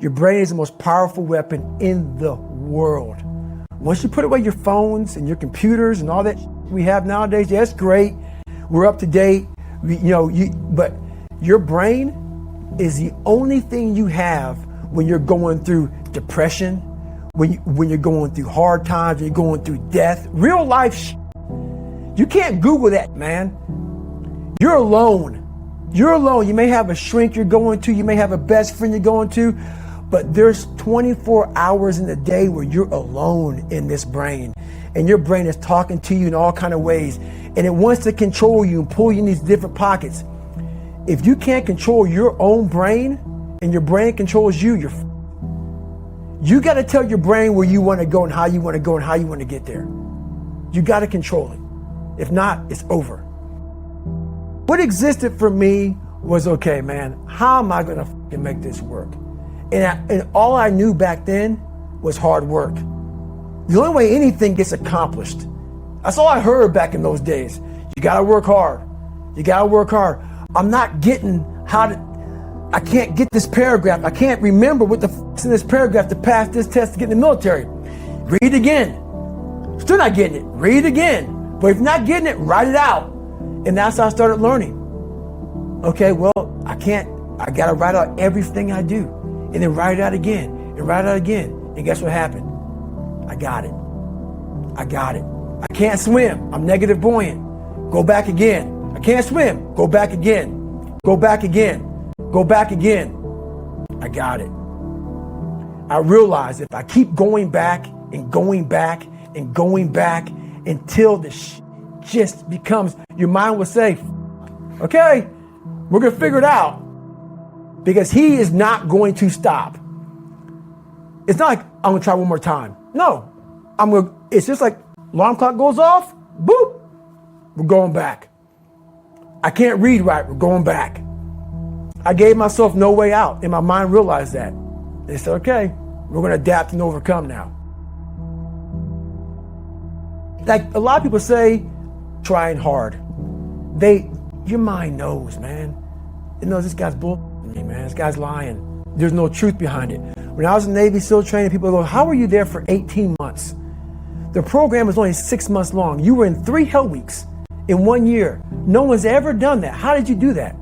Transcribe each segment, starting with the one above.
Your brain is the most powerful weapon in the world. Once you put away your phones and your computers and all that we have nowadays, yeah, it's great. We're up to date. But your brain is the only thing you have when you're going through depression, when you're going through hard times, when you're going through death, real life. You can't Google that, man. You're alone. You're alone. You may have a shrink you're going to. You may have a best friend you're going to. But there's 24 hours in the day where you're alone in this brain. And your brain is talking to you in all kinds of ways. And it wants to control you and pull you in these different pockets. If you can't control your own brain and your brain controls you, you got to tell your brain where you want to go and how you want to go and how you want to get there. You got to control it. If not, it's over. What existed for me was, okay, man, how am I going to make this work? And all I knew back then was hard work. The only way anything gets accomplished. That's all I heard back in those days. You got to work hard. You got to work hard. I'm not getting I can't get this paragraph. I can't remember what the f***'s in this paragraph to pass this test to get in the military. Read again. Still not getting it. Read again. But if you're not getting it, write it out. And that's how I started learning. Okay, well, I got to write out everything I do. And then write it out again. And write it out again. And guess what happened? I got it. I can't swim. I'm negative buoyant. Go back again. I can't swim. Go back again. Go back again. Go back again. I got it. I realized if I keep going back and going back and going back until the just becomes, your mind will say, okay, we're going to figure it out. Because he is not going to stop. It's not like I'm going to try one more time. No. It's just like alarm clock goes off, boop, we're going back. I can't read right, we're going back. I gave myself no way out, and my mind realized that. They said, okay, we're going to adapt and overcome now. Like a lot of people say, trying hard. Your mind knows, man. It knows this guy's bull. Me, man, this guy's lying. There's no truth behind it. When I was in Navy SEAL training, people go, how were you there for 18 months? The program was only 6 months long. You were in 3 hell weeks in 1 year. No one's ever done that. How did you do that?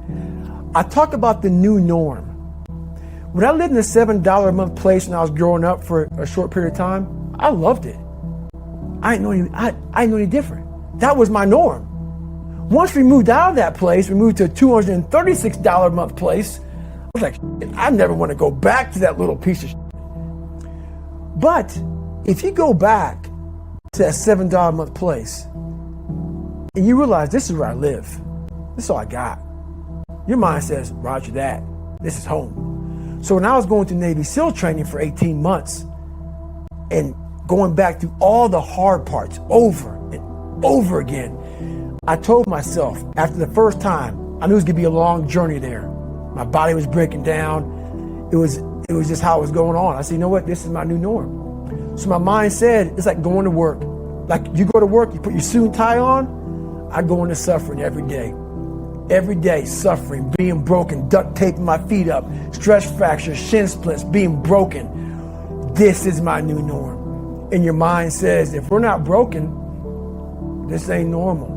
I talk about the new norm. When I lived in a $7 a month place when I was growing up for a short period of time, I loved it. I didn't know any different. That was my norm. Once we moved out of that place, we moved to a $236 a month place. I was like, I never want to go back to that little piece of shit. But if you go back to that $7 a month place and you realize this is where I live, this is all I got, your mind says, roger that, this is home. So when I was going through Navy SEAL training for 18 months and going back through all the hard parts over and over again, I told myself after the first time, I knew it was going to be a long journey there. My body was breaking down. It was just how it was going on. I said, you know what? This is my new norm. So my mind said, it's like going to work. Like you go to work, you put your suit and tie on. I go into suffering every day. Every day, suffering, being broken, duct taping my feet up, stress fractures, shin splints, being broken. This is my new norm. And your mind says, if we're not broken, this ain't normal.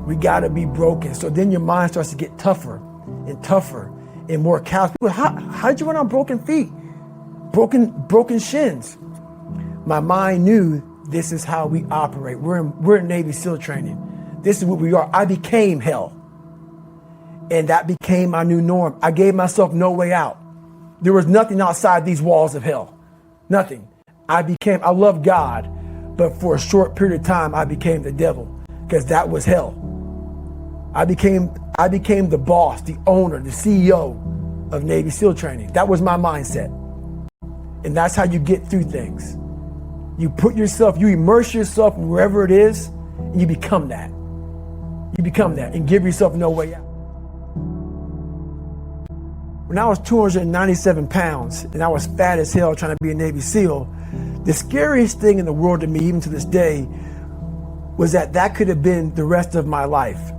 We got to be broken. So then your mind starts to get tougher and tougher and more callous. People, how did you run on broken feet? Broken shins. My mind knew this is how we operate. We're in Navy SEAL training. This is what we are. I became hell. And that became my new norm. I gave myself no way out. There was nothing outside these walls of hell. Nothing. I love God, but for a short period of time, I became the devil because that was hell. I became the boss, the owner, the CEO of Navy SEAL training. That was my mindset. And that's how you get through things. You immerse yourself wherever it is, and you become that. You become that and give yourself no way out. When I was 297 pounds and I was fat as hell trying to be a Navy SEAL, the scariest thing in the world to me, even to this day, was that could have been the rest of my life.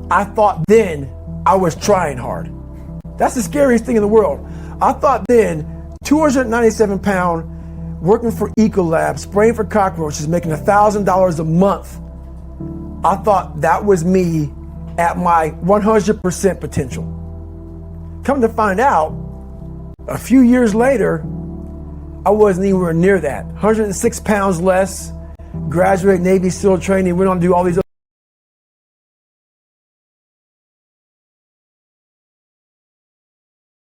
I thought then I was trying hard. That's the scariest thing in the world. I thought then 297 pound, working for Ecolab, spraying for cockroaches, making $1,000 a month. I thought that was me at my 100% potential. Come to find out, a few years later, I wasn't anywhere near that. 106 pounds less, graduated Navy SEAL training, went on to do all these